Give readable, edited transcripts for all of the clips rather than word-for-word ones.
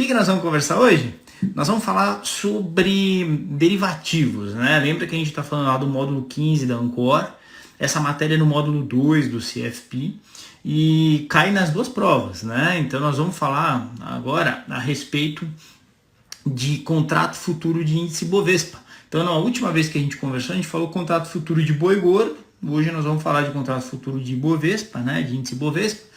que nós vamos conversar hoje? Nós vamos falar sobre derivativos, né? Lembra que a gente está falando lá do módulo 15 da Ancor, essa matéria é no módulo 2 do CFP e cai nas duas provas, né? Então nós vamos falar agora a respeito de contrato futuro de índice Bovespa. Então na última vez que a gente conversou, a gente falou contrato futuro de boi gordo, hoje nós vamos falar de contrato futuro de Bovespa, né? De índice Bovespa.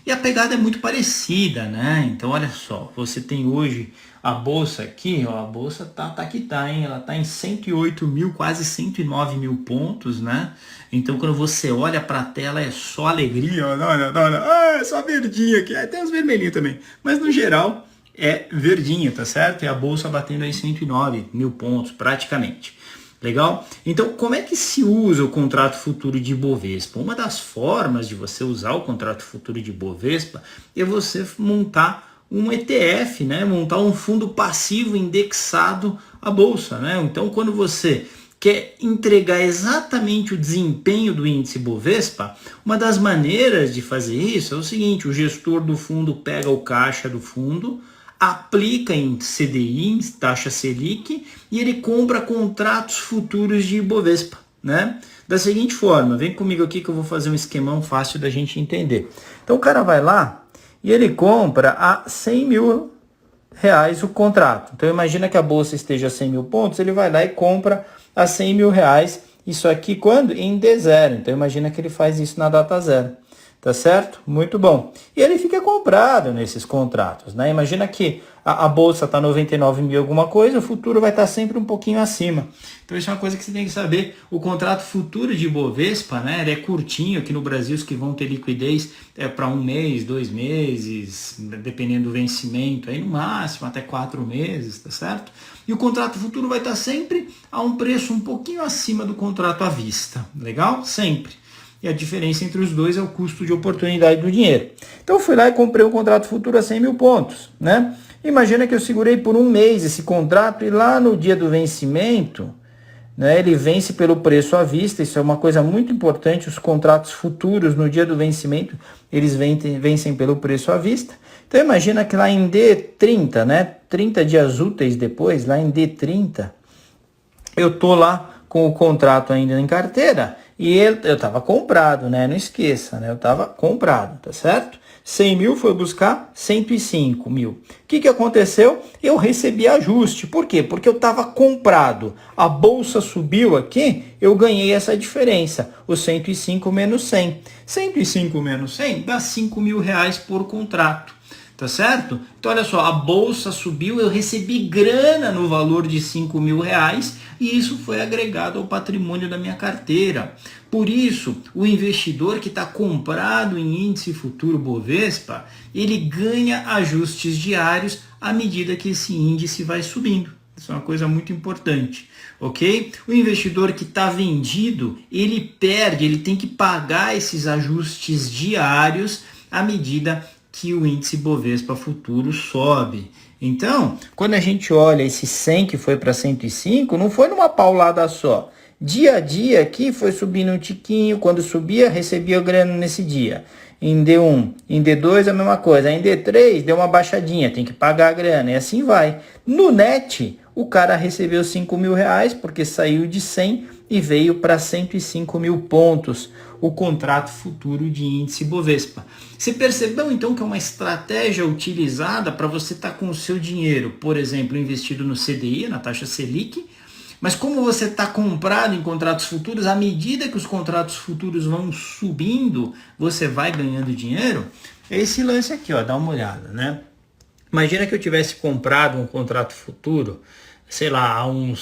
E a pegada é muito parecida, né? Então, olha só, você tem hoje a bolsa aqui, ó, a bolsa tá que tá, hein? Ela tá em 108 mil, quase 109 mil pontos, né? Então, quando você olha para a tela, é só alegria, ó, olha, é só verdinha aqui, tem uns vermelhinhos também, mas no geral é verdinha, tá certo? E a bolsa batendo aí 109 mil pontos, praticamente. Legal? Então, como é que se usa o contrato futuro de Bovespa? Uma das formas de você usar o contrato futuro de Bovespa é você montar um ETF, né? Montar um fundo passivo indexado à bolsa, né? Então, quando você quer entregar exatamente o desempenho do índice Bovespa, uma das maneiras de fazer isso é o seguinte: o gestor do fundo pega o caixa do fundo, aplica em CDI, em taxa Selic, e ele compra contratos futuros de Ibovespa, né? Da seguinte forma, vem comigo aqui que eu vou fazer um esquemão fácil da gente entender. Então o cara vai lá e ele compra a 100 mil reais o contrato. Então imagina que a bolsa esteja a 100 mil pontos, ele vai lá e compra a 100 mil reais, isso aqui quando? Em D0. Então imagina que ele faz isso na data zero. Tá certo? Muito bom. E ele fica comprado nesses contratos, né? Imagina que a bolsa está 99 mil alguma coisa, o futuro vai estar sempre um pouquinho acima. Então isso é uma coisa que você tem que saber. O contrato futuro de Bovespa, né? Ele é curtinho. Aqui no Brasil, os que vão ter liquidez é para 1 mês, 2 meses, dependendo do vencimento, aí no máximo até 4 meses, tá certo? E o contrato futuro vai estar sempre a um preço um pouquinho acima do contrato à vista. Legal? Sempre. E a diferença entre os dois é o custo de oportunidade do dinheiro. Então eu fui lá e comprei um contrato futuro a 100 mil pontos, né? Imagina que eu segurei por 1 mês esse contrato e lá no dia do vencimento, né, ele vence pelo preço à vista. Isso é uma coisa muito importante. Os contratos futuros no dia do vencimento, eles vencem pelo preço à vista. Então imagina que lá em D30, né, 30 dias úteis depois, lá em D30, eu tô lá com o contrato ainda em carteira e eu estava comprado, né? Não esqueça, né? Eu estava comprado, tá certo? 100 mil foi buscar 105 mil. O que aconteceu? Eu recebi ajuste. Por quê? Porque eu estava comprado. A bolsa subiu aqui, eu ganhei essa diferença. O 105 menos 100. 105 menos 100 dá 5 mil reais por contrato. Tá certo? Então olha só, a bolsa subiu, eu recebi grana no valor de 5 mil reais e isso foi agregado ao patrimônio da minha carteira. Por isso, o investidor que está comprado em índice futuro Bovespa, ele ganha ajustes diários à medida que esse índice vai subindo. Isso é uma coisa muito importante, ok? O investidor que está vendido, ele perde, ele tem que pagar esses ajustes diários à medida que o índice Bovespa futuro sobe. Então, quando a gente olha esse 100 que foi para 105, não foi numa paulada só. Dia a dia aqui foi subindo um tiquinho, quando subia, recebia grana nesse dia. Em D1, em D2 a mesma coisa, em D3 deu uma baixadinha, tem que pagar a grana e assim vai. No net, o cara recebeu 5 mil reais porque saiu de 100 e veio para 105 mil pontos o contrato futuro de índice Bovespa. Você percebeu então que é uma estratégia utilizada para você estar com o seu dinheiro, por exemplo, investido no CDI, na taxa Selic, mas como você está comprado em contratos futuros, à medida que os contratos futuros vão subindo, você vai ganhando dinheiro? É esse lance aqui, ó, dá uma olhada, né? Imagina que eu tivesse comprado um contrato futuro, sei lá, há um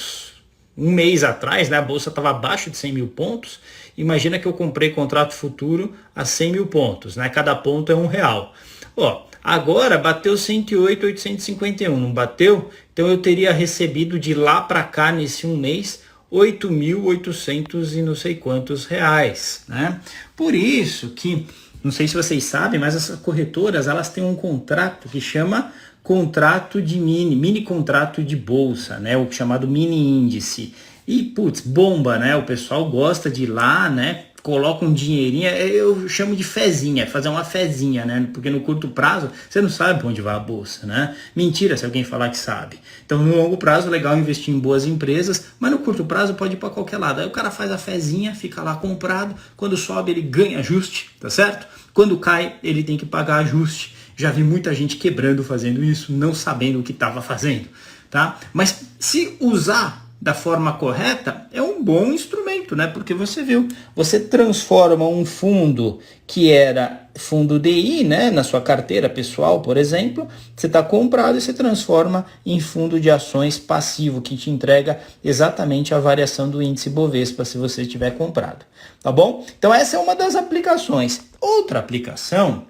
mês atrás, né, a bolsa estava abaixo de 100 mil pontos. Imagina que eu comprei contrato futuro a 100 mil pontos, né? Cada ponto é R$1. Ó, agora bateu 108.851, não bateu? Então eu teria recebido de lá para cá nesse um mês 8.800 e não sei quantos reais, né? Por isso que, não sei se vocês sabem, mas essas corretoras, elas têm um contrato que chama contrato de mini contrato de bolsa, né? O chamado mini índice. E, putz, bomba, né? O pessoal gosta de ir lá, né? coloca um dinheirinho, eu chamo de fezinha, fazer uma fezinha, né? Porque no curto prazo, você não sabe para onde vai a bolsa, né? Mentira se alguém falar que sabe. Então, no longo prazo, é legal investir em boas empresas, mas no curto prazo pode ir para qualquer lado. Aí o cara faz a fezinha, fica lá comprado, quando sobe ele ganha ajuste, tá certo? Quando cai, ele tem que pagar ajuste. Já vi muita gente quebrando fazendo isso, não sabendo o que estava fazendo, tá? Mas se usar da forma correta, é um bom instrumento, né? Porque você viu, você transforma um fundo que era fundo DI, né? Na sua carteira pessoal, por exemplo, você está comprado e você transforma em fundo de ações passivo, que te entrega exatamente a variação do índice Bovespa, se você tiver comprado, tá bom? Então essa é uma das aplicações. Outra aplicação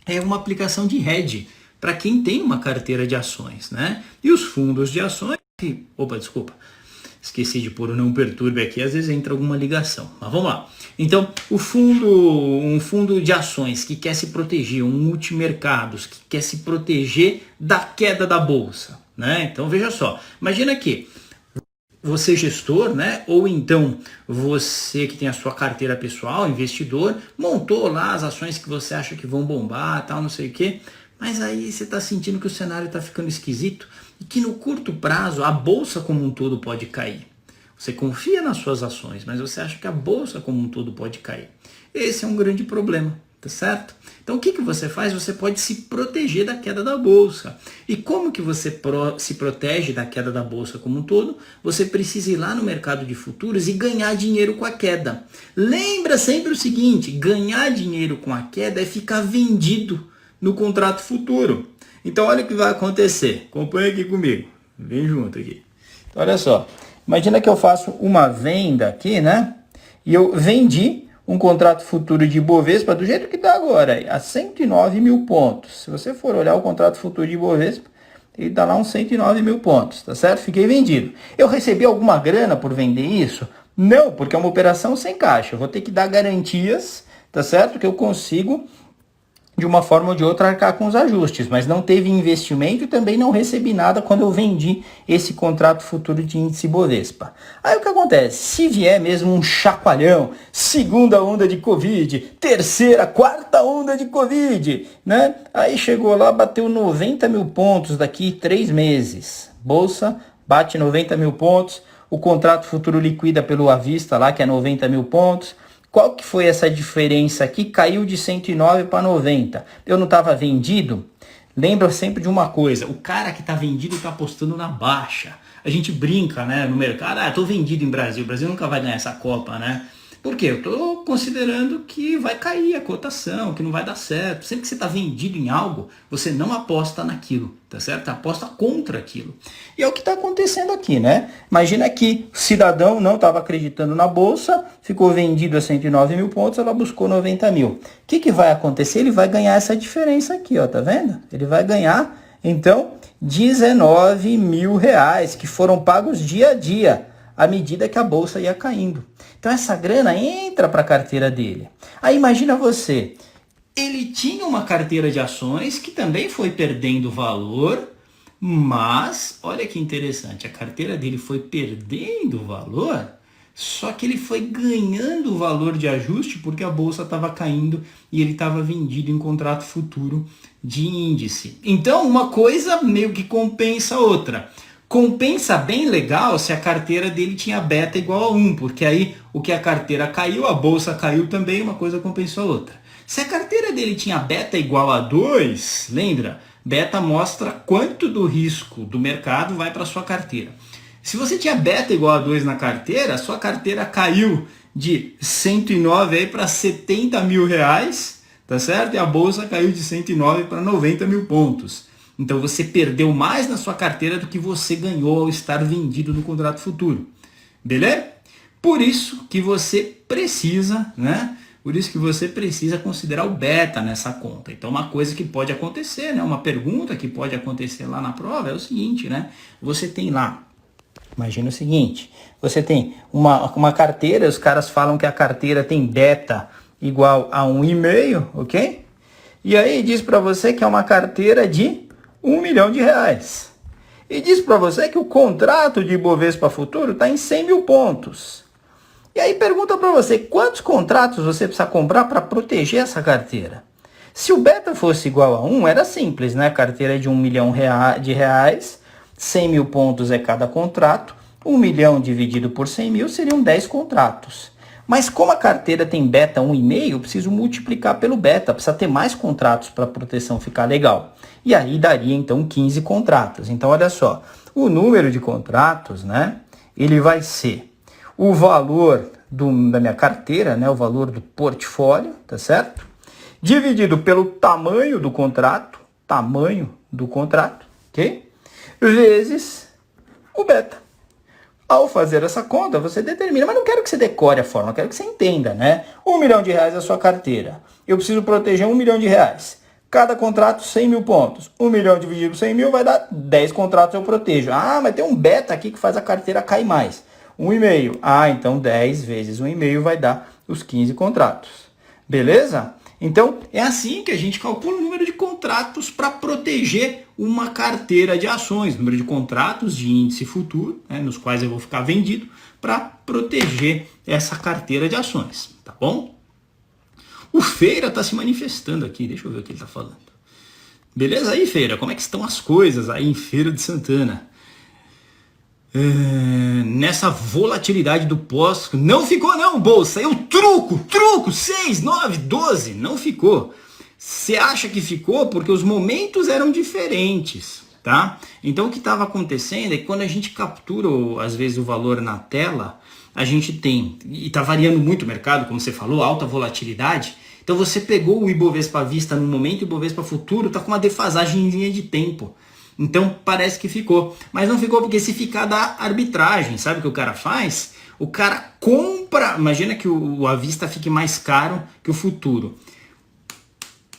é uma aplicação de hedge, para quem tem uma carteira de ações, né? E os fundos de ações... Opa, desculpa. Esqueci de pôr o não perturbe aqui, às vezes entra alguma ligação. Mas vamos lá. Então, um fundo de ações que quer se proteger, um multimercados que quer se proteger da queda da bolsa, né? Então, veja só. Imagina que você gestor, né? Ou então você que tem a sua carteira pessoal, investidor, montou lá as ações que você acha que vão bombar, tal, não sei o quê. Mas aí você está sentindo que o cenário está ficando esquisito e que no curto prazo a bolsa como um todo pode cair. Você confia nas suas ações, mas você acha que a bolsa como um todo pode cair. Esse é um grande problema, tá certo? Então o que você faz? Você pode se proteger da queda da bolsa. E como que você se protege da queda da bolsa como um todo? Você precisa ir lá no mercado de futuros e ganhar dinheiro com a queda. Lembra sempre o seguinte, ganhar dinheiro com a queda é ficar vendido no contrato futuro. Então olha o que vai acontecer. Acompanha aqui comigo. Vem junto aqui. Então, olha só. Imagina que eu faço uma venda aqui, né? E eu vendi um contrato futuro de Bovespa do jeito que está agora, a 109 mil pontos. Se você for olhar o contrato futuro de Bovespa, ele dá lá uns 109 mil pontos, tá certo? Fiquei vendido. Eu recebi alguma grana por vender isso? Não, porque é uma operação sem caixa. Eu vou ter que dar garantias, tá certo? Que eu consigo de uma forma ou de outra arcar com os ajustes, mas não teve investimento e também não recebi nada quando eu vendi esse contrato futuro de índice Bovespa. Aí o que acontece? Se vier mesmo um chacoalhão, segunda onda de Covid, terceira, quarta onda de Covid, né? Aí chegou lá, bateu 90 mil pontos daqui 3 meses. Bolsa bate 90 mil pontos, o contrato futuro liquida pelo à vista lá, que é 90 mil pontos. Qual que foi essa diferença aqui? Caiu de 109 para 90. Eu não estava vendido? Lembra sempre de uma coisa, o cara que está vendido está apostando na baixa. A gente brinca, né, no mercado, estou vendido em Brasil, o Brasil nunca vai ganhar essa Copa, né? Por quê? Eu estou considerando que vai cair a cotação, que não vai dar certo. Sempre que você está vendido em algo, você não aposta naquilo, tá certo? Aposta contra aquilo. E é o que está acontecendo aqui, né? Imagina que o cidadão não estava acreditando na bolsa, ficou vendido a 109 mil pontos, ela buscou 90 mil. O que vai acontecer? Ele vai ganhar essa diferença aqui, ó, tá vendo? Ele vai ganhar, então, 19 mil reais, que foram pagos dia a dia, à medida que a bolsa ia caindo. Então essa grana entra para a carteira dele. Aí imagina você, ele tinha uma carteira de ações que também foi perdendo valor, mas olha que interessante, a carteira dele foi perdendo valor, só que ele foi ganhando valor de ajuste porque a bolsa estava caindo e ele estava vendido em contrato futuro de índice. Então uma coisa meio que compensa a outra. Compensa bem legal se a carteira dele tinha beta igual a 1, porque aí o que a carteira caiu, a bolsa caiu também, uma coisa compensou a outra. Se a carteira dele tinha beta igual a 2, lembra? Beta mostra quanto do risco do mercado vai para a sua carteira. Se você tinha beta igual a 2 na carteira, a sua carteira caiu de 109 aí para 70 mil reais, tá certo? E a bolsa caiu de 109 para 90 mil pontos. Então você perdeu mais na sua carteira do que você ganhou ao estar vendido no contrato futuro. Beleza? Por isso que você precisa, né? Por isso que você precisa considerar o beta nessa conta. Então uma coisa que pode acontecer, né? Uma pergunta que pode acontecer lá na prova é o seguinte, né? Você tem lá, imagina o seguinte, você tem uma carteira, os caras falam que a carteira tem beta igual a 1,5, ok? E aí diz para você que é uma carteira de 1 milhão de reais. E diz para você que o contrato de Bovespa Futuro está em 100 mil pontos. E aí pergunta para você, quantos contratos você precisa comprar para proteger essa carteira? Se o beta fosse igual a 1, era simples, né? A carteira é de 1 milhão de reais, 100 mil pontos é cada contrato, 1 milhão dividido por 100 mil seriam 10 contratos. Mas como a carteira tem beta 1,5, eu preciso multiplicar pelo beta, precisa ter mais contratos para a proteção ficar legal. E aí daria então 15 contratos. Então olha só, o número de contratos, né? Ele vai ser o valor da minha carteira, né? O valor do portfólio, tá certo? Dividido pelo tamanho do contrato, ok? Vezes o beta. Ao fazer essa conta, você determina, mas não quero que você decore a fórmula, quero que você entenda, né? 1 milhão de reais é a sua carteira. Eu preciso proteger 1 milhão de reais. Cada contrato, 100 mil pontos. 1 milhão dividido por 100 mil vai dar 10 contratos eu protejo. Ah, mas tem um beta aqui que faz a carteira cair mais. 1,5. Ah, então 10 vezes 1,5 vai dar os 15 contratos. Beleza? Então, é assim que a gente calcula o número de contratos para proteger uma carteira de ações, número de contratos de índice futuro, né, nos quais eu vou ficar vendido, para proteger essa carteira de ações, tá bom? O Feira está se manifestando aqui, deixa eu ver o que ele está falando. Beleza aí, Feira? Como é que estão as coisas aí em Feira de Santana? Nessa volatilidade do pós, não ficou não, bolsa, eu truco, 6, 9, 12, não ficou. Você acha que ficou porque os momentos eram diferentes, tá? Então o que estava acontecendo é que quando a gente captura, às vezes, o valor na tela, a gente tem, e está variando muito o mercado, como você falou, alta volatilidade, então você pegou o Ibovespa à vista no momento, o Ibovespa futuro está com uma defasagem em linha de tempo. Então parece que ficou, mas não ficou porque se ficar dá arbitragem, sabe o que o cara faz? O cara compra, imagina que o à vista fique mais caro que o futuro.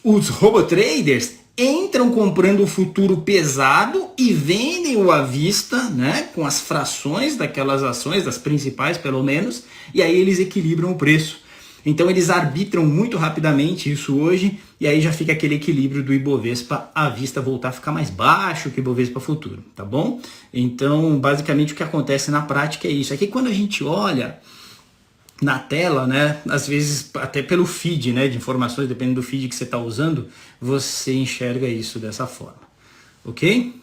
Os robotraders entram comprando o futuro pesado e vendem o à vista, né, com as frações daquelas ações, das principais pelo menos, e aí eles equilibram o preço. Então eles arbitram muito rapidamente isso hoje, e aí já fica aquele equilíbrio do Ibovespa à vista voltar a ficar mais baixo que o Ibovespa futuro, tá bom? Então, basicamente o que acontece na prática é isso. Aqui quando a gente olha na tela, né, às vezes até pelo feed, né, de informações, dependendo do feed que você está usando, você enxerga isso dessa forma, ok?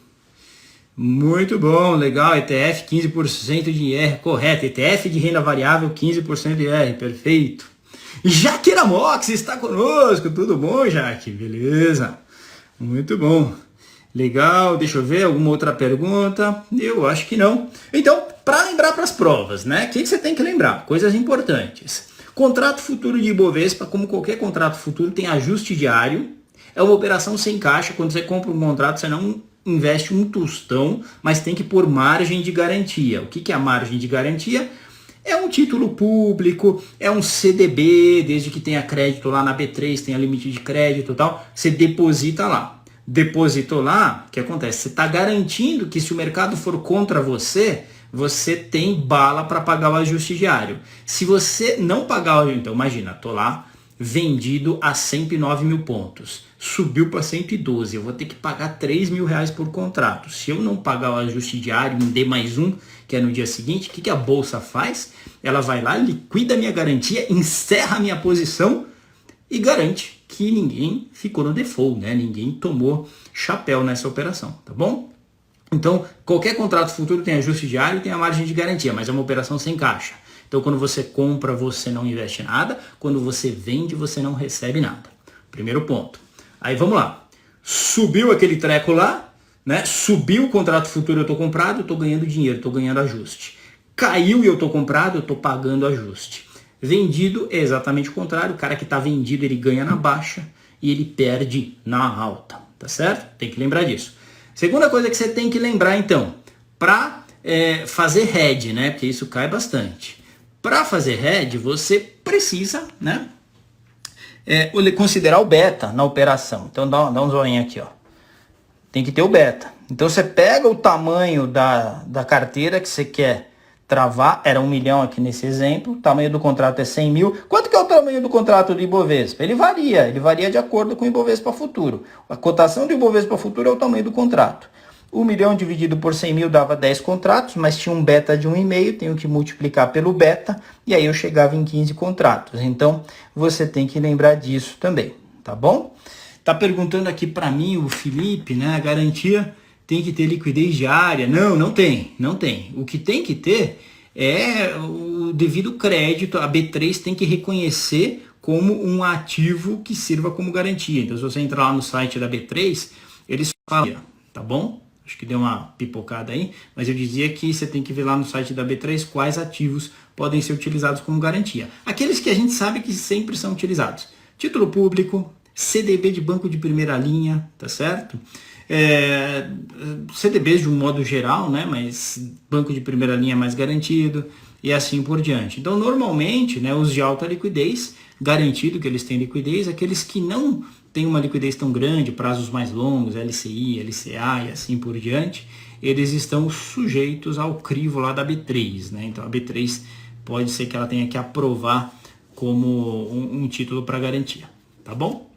Muito bom, legal, ETF 15% de IR, correto, ETF de renda variável 15% de IR, perfeito. Jaqueira Mox está conosco, tudo bom, Jaque? Beleza, muito bom. Legal, deixa eu ver, alguma outra pergunta? Eu acho que não. Então, para lembrar para as provas, né? O que você tem que lembrar? Coisas importantes. Contrato futuro de Ibovespa, como qualquer contrato futuro, tem ajuste diário. É uma operação sem caixa. Quando você compra um contrato, você não investe um tostão, mas tem que pôr margem de garantia. O que é a margem de garantia? É um título público, é um CDB, desde que tenha crédito lá na B3, tenha limite de crédito e tal, você deposita lá. Depositou lá, o que acontece? Você está garantindo que se o mercado for contra você, você tem bala para pagar o ajuste diário. Se você não pagar, então imagina, estou lá vendido a 109 mil pontos, subiu para 112, eu vou ter que pagar 3 mil reais por contrato. Se eu não pagar o ajuste diário em D mais um, que é no dia seguinte, o que a bolsa faz? Ela vai lá, liquida a minha garantia, encerra a minha posição e garante que ninguém ficou no default, né? Ninguém tomou chapéu nessa operação, tá bom? Então, qualquer contrato futuro tem ajuste diário e tem a margem de garantia, mas é uma operação sem caixa. Então, quando você compra, você não investe nada. Quando você vende, você não recebe nada. Primeiro ponto. Aí, vamos lá. Subiu aquele treco lá, né? Subiu o contrato futuro, eu estou comprado, eu estou ganhando dinheiro, estou ganhando ajuste. Caiu e eu estou comprado, eu estou pagando ajuste. Vendido é exatamente o contrário. O cara que está vendido, ele ganha na baixa e ele perde na alta. Tá certo? Tem que lembrar disso. Segunda coisa que você tem que lembrar, então, para fazer hedge, né? Porque isso cai bastante. Para fazer hedge, você precisa, né, considerar o beta na operação. Então dá um zoinho aqui, ó. Tem que ter o beta. Então você pega o tamanho da carteira que você quer travar, era 1 milhão aqui nesse exemplo, o tamanho do contrato é 100 mil. Quanto que é o tamanho do contrato do Ibovespa? Ele varia de acordo com o Ibovespa futuro. A cotação do Ibovespa futuro é o tamanho do contrato. 1 milhão dividido por 100 mil dava 10 contratos, mas tinha um beta de 1,5, tenho que multiplicar pelo beta, e aí eu chegava em 15 contratos. Então, você tem que lembrar disso também, tá bom? Tá perguntando aqui para mim o Felipe, né? A garantia tem que ter liquidez diária? Não, não tem. O que tem que ter é o devido crédito. A B3 tem que reconhecer como um ativo que sirva como garantia. Então, se você entrar lá no site da B3, eles falam, tá bom? Acho que deu uma pipocada aí, mas eu dizia que você tem que ver lá no site da B3 quais ativos podem ser utilizados como garantia. Aqueles que a gente sabe que sempre são utilizados. Título público, CDB de banco de primeira linha, tá certo? CDBs de um modo geral, né? Mas banco de primeira linha é mais garantido e assim por diante. Então, normalmente, né, os de alta liquidez, garantido que eles têm liquidez, aqueles que não têm uma liquidez tão grande, prazos mais longos, LCI, LCA e assim por diante, eles estão sujeitos ao crivo lá da B3, né? Então, a B3 pode ser que ela tenha que aprovar como um título para garantia, tá bom?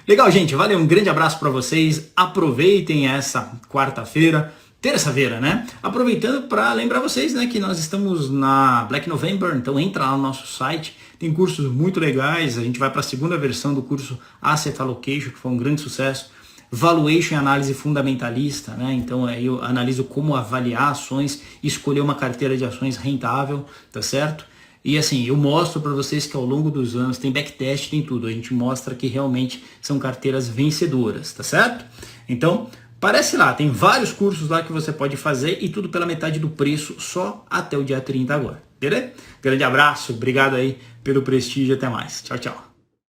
Legal, gente, valeu, um grande abraço para vocês, aproveitem essa quarta-feira, terça-feira, né? Aproveitando para lembrar vocês, né, que nós estamos na Black November, então entra lá no nosso site, tem cursos muito legais, a gente vai para a segunda versão do curso Asset Allocation, que foi um grande sucesso, Valuation e Análise Fundamentalista, né? Então aí eu analiso como avaliar ações, escolher uma carteira de ações rentável, tá certo? E assim, eu mostro para vocês que ao longo dos anos, tem backtest, tem tudo, a gente mostra que realmente são carteiras vencedoras, tá certo? Então, aparece lá, tem vários cursos lá que você pode fazer e tudo pela metade do preço, só até o dia 30 agora, beleza? Grande abraço, obrigado aí pelo prestígio, até mais. Tchau, tchau.